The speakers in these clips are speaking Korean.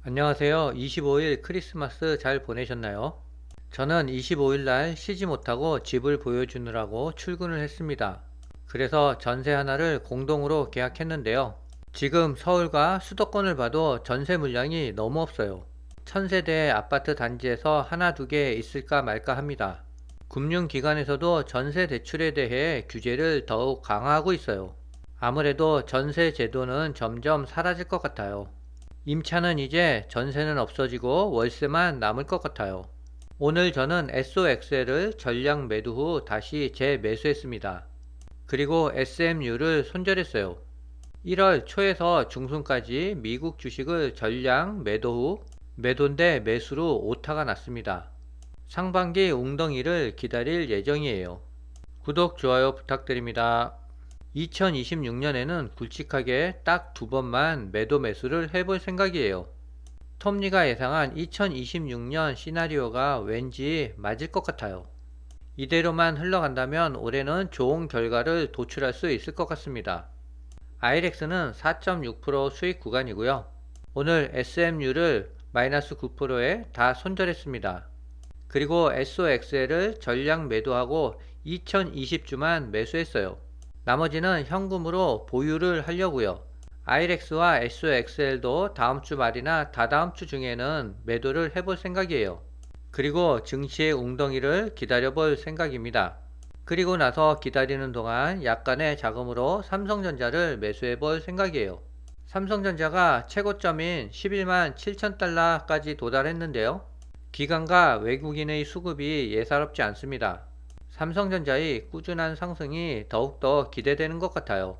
안녕하세요. 25일 크리스마스 잘 보내셨나요? 저는 25일 날 쉬지 못하고 집을 보여주느라고 출근을 했습니다. 그래서 전세 하나를 공동으로 계약했는데요. 지금 서울과 수도권을 봐도 전세 물량이 너무 없어요. 1000세대 아파트 단지에서 하나 두 개 있을까 말까 합니다. 금융기관에서도 전세 대출에 대해 규제를 더욱 강화하고 있어요. 아무래도 전세 제도는 점점 사라질 것 같아요. 임차는 이제 전세는 없어지고 월세만 남을 것 같아요. 오늘 저는 SOXL을 전량 매도 후 다시 재매수했습니다. 그리고 SMU를 손절했어요. 1월 초에서 중순까지 미국 주식을 전량 매도 후 매도인데 매수로 오타가 났습니다. 상반기 웅덩이를 기다릴 예정이에요. 구독, 좋아요 부탁드립니다. 2026년에는 굵직하게 딱 두 번만 매도 매수를 해볼 생각이에요. 톱니가 예상한 2026년 시나리오가 왠지 맞을 것 같아요. 이대로만 흘러간다면 올해는 좋은 결과를 도출할 수 있을 것 같습니다. IRX는 4.6% 수익 구간이고요. 오늘 SMU를 마이너스 9%에 다 손절했습니다. 그리고 SOXL을 전량 매도하고 2020주만 매수했어요. 나머지는 현금으로 보유를 하려고요. IRX와 SOXL도 다음주 말이나 다다음주 중에는 매도를 해볼 생각이에요. 그리고 증시의 웅덩이를 기다려볼 생각입니다. 그리고 나서 기다리는 동안 약간의 자금으로 삼성전자를 매수해볼 생각이에요. 삼성전자가 최고점인 11만 7천 달러까지 도달했는데요. 기관과 외국인의 수급이 예사롭지 않습니다. 삼성전자의 꾸준한 상승이 더욱더 기대되는 것 같아요.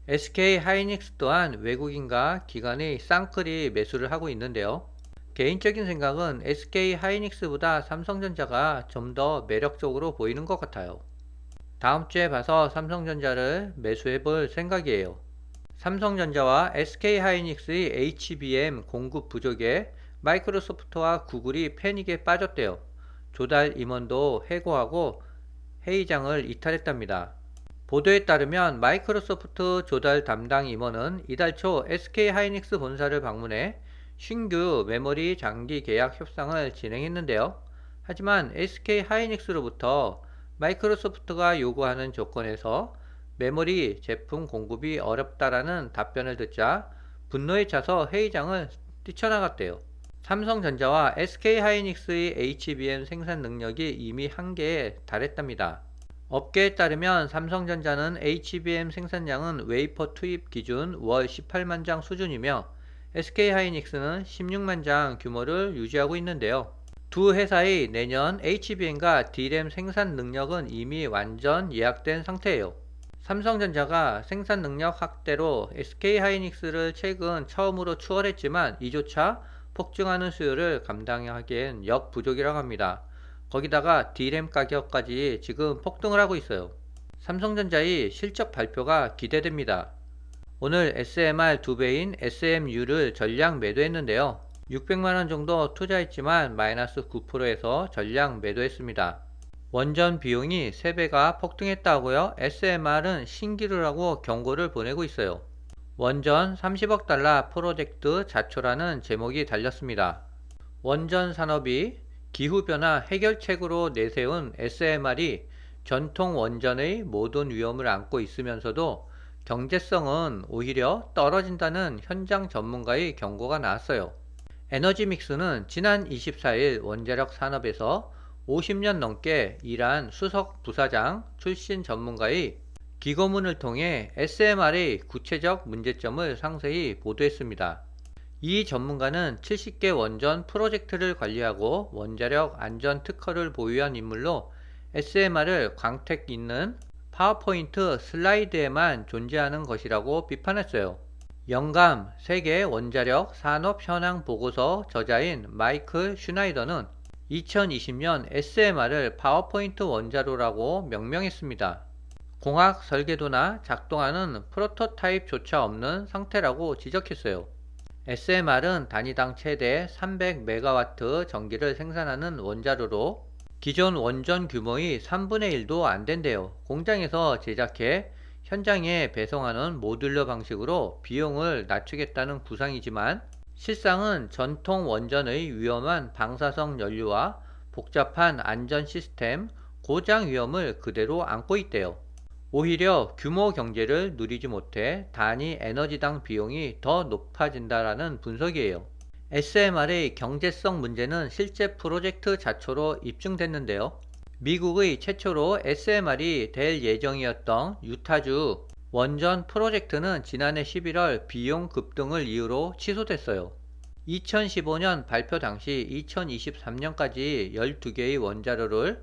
SK하이닉스 또한 외국인과 기관의 쌍끌이 매수를 하고 있는데요. 개인적인 생각은 SK하이닉스보다 삼성전자가 좀 더 매력적으로 보이는 것 같아요. 다음 주에 봐서 삼성전자를 매수해 볼 생각이에요. 삼성전자와 SK하이닉스의 HBM 공급 부족에 마이크로소프트와 구글이 패닉에 빠졌대요. 조달 임원도 해고하고 회의장을 이탈했답니다. 보도에 따르면 마이크로소프트 조달 담당 임원은 이달 초 SK하이닉스 본사를 방문해 신규 메모리 장기 계약 협상을 진행했는데요. 하지만 SK하이닉스로부터 마이크로소프트가 요구하는 조건에서 메모리 제품 공급이 어렵다라는 답변을 듣자 분노에 차서 회의장을 뛰쳐나갔대요. 삼성전자와 SK하이닉스의 HBM 생산 능력이 이미 한계에 달했답니다. 업계에 따르면 삼성전자는 HBM 생산량은 웨이퍼 투입 기준 월 18만 장 수준이며 SK하이닉스는 16만 장 규모를 유지하고 있는데요. 두 회사의 내년 HBM과 D램 생산 능력은 이미 완전 예약된 상태예요. 삼성전자가 생산 능력 확대로 SK하이닉스를 최근 처음으로 추월했지만 이조차 폭증하는 수요를 감당하기엔 역부족이라고 합니다. 거기다가 D램 가격까지 지금 폭등을 하고 있어요. 삼성전자의 실적 발표가 기대됩니다. 오늘 SMR 2배인 SMU를 전량 매도했는데요. 600만원 정도 투자했지만 마이너스 9%에서 전량 매도했습니다. 원전 비용이 3배가 폭등했다고요? SMR은 신기를 하고 경고를 보내고 있어요. 원전 30억 달러 프로젝트 자초라는 제목이 달렸습니다. 원전 산업이 기후변화 해결책으로 내세운 SMR이 전통 원전의 모든 위험을 안고 있으면서도 경제성은 오히려 떨어진다는 현장 전문가의 경고가 나왔어요. 에너지믹스는 지난 24일 원자력 산업에서 50년 넘게 일한 수석 부사장 출신 전문가의 기고문을 통해 SMR의 구체적 문제점을 상세히 보도했습니다. 이 전문가는 70개 원전 프로젝트를 관리하고 원자력 안전 특허를 보유한 인물로 SMR을 광택 있는 파워포인트 슬라이드에만 존재하는 것이라고 비판했어요. 영감 세계 원자력 산업 현황 보고서 저자인 마이클 슈나이더는 2020년 SMR을 파워포인트 원자로라고 명명했습니다. 공학 설계도나 작동하는 프로토타입조차 없는 상태라고 지적했어요. SMR은 단위당 최대 300메가와트 전기를 생산하는 원자로로 기존 원전 규모의 3분의 1도 안 된대요. 공장에서 제작해 현장에 배송하는 모듈러 방식으로 비용을 낮추겠다는 구상이지만 실상은 전통 원전의 위험한 방사성 연료와 복잡한 안전 시스템, 고장 위험을 그대로 안고 있대요. 오히려 규모 경제를 누리지 못해 단위 에너지당 비용이 더 높아진다라는 분석이에요. SMR의 경제성 문제는 실제 프로젝트 자초로 입증됐는데요. 미국의 최초로 SMR이 될 예정이었던 유타주 원전 프로젝트는 지난해 11월 비용 급등을 이유로 취소됐어요. 2015년 발표 당시 2023년까지 12개의 원자로를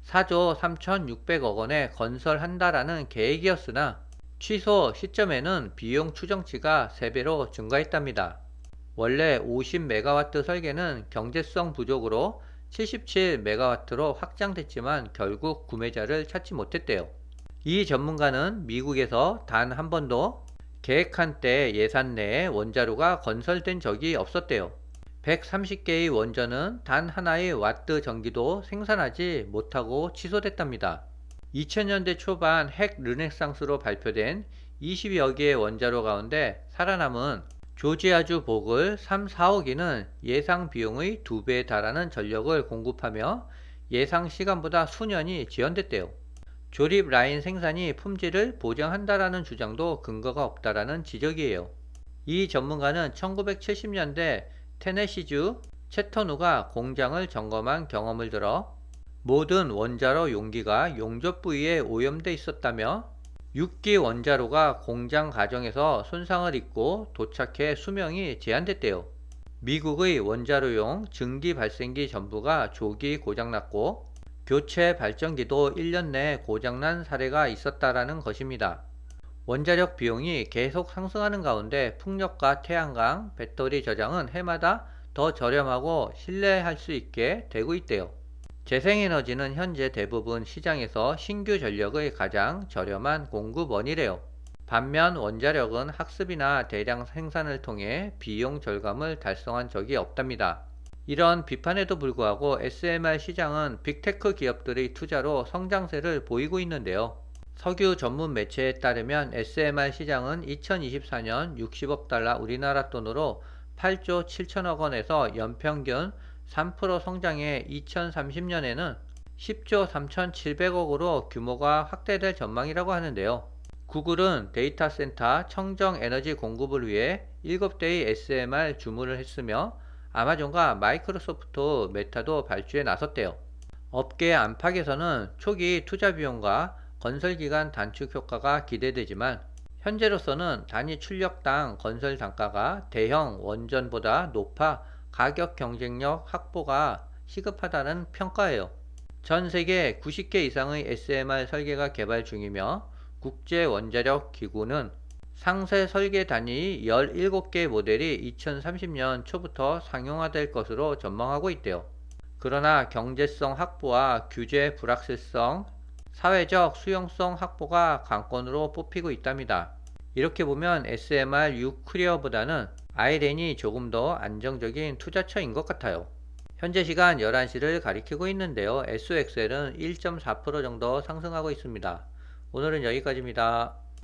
4조 3,600억 원에 건설한다라는 계획이었으나 취소 시점에는 비용 추정치가 3배로 증가했답니다. 원래 50메가와트 설계는 경제성 부족으로 77메가와트로 확장됐지만 결국 구매자를 찾지 못했대요. 이 전문가는 미국에서 단 한 번도 계획한 때 예산 내에 원자로가 건설된 적이 없었대요. 130개의 원전은 단 하나의 와트 전기도 생산하지 못하고 취소됐답니다. 2000년대 초반 핵 르네상스로 발표된 20여 개의 원자로 가운데 살아남은 조지아주 보글 3, 4호기는 예상 비용의 2배에 달하는 전력을 공급하며 예상 시간보다 수년이 지연됐대요. 조립 라인 생산이 품질을 보장한다라는 주장도 근거가 없다라는 지적이에요. 이 전문가는 1970년대 테네시주 채터누가 공장을 점검한 경험을 들어 모든 원자로 용기가 용접 부위에 오염돼 있었다며 6기 원자로가 공장 과정에서 손상을 입고 도착해 수명이 제한됐대요. 미국의 원자로용 증기 발생기 전부가 조기 고장났고 교체 발전기도 1년 내에 고장난 사례가 있었다라는 것입니다. 원자력 비용이 계속 상승하는 가운데 풍력과 태양광, 배터리 저장은 해마다 더 저렴하고 신뢰할 수 있게 되고 있대요. 재생에너지는 현재 대부분 시장에서 신규 전력의 가장 저렴한 공급원이래요. 반면 원자력은 학습이나 대량 생산을 통해 비용 절감을 달성한 적이 없답니다. 이런 비판에도 불구하고 SMR 시장은 빅테크 기업들의 투자로 성장세를 보이고 있는데요. 석유 전문 매체에 따르면 SMR 시장은 2024년 60억 달러 우리나라 돈으로 8조 7천억 원에서 연평균 3% 성장해 2030년에는 10조 3,700억으로 규모가 확대될 전망이라고 하는데요. 구글은 데이터 센터 청정 에너지 공급을 위해 7대의 SMR 주문을 했으며 아마존과 마이크로소프트, 메타도 발주에 나섰대요. 업계 안팎에서는 초기 투자 비용과 건설 기간 단축 효과가 기대되지만 현재로서는 단위 출력당 건설 단가가 대형 원전보다 높아 가격 경쟁력 확보가 시급하다는 평가예요. 전 세계 90개 이상의 SMR 설계가 개발 중이며 국제원자력 기구는 상세 설계 단위 17개 모델이 2030년 초부터 상용화될 것으로 전망하고 있대요. 그러나 경제성 확보와 규제 불확실성, 사회적 수용성 확보가 관건으로 뽑히고 있답니다. 이렇게 보면 SMR 유클리어보다는 아이렌이 조금 더 안정적인 투자처인 것 같아요. 현재 시간 11시를 가리키고 있는데요. SOXL은 1.4% 정도 상승하고 있습니다. 오늘은 여기까지입니다.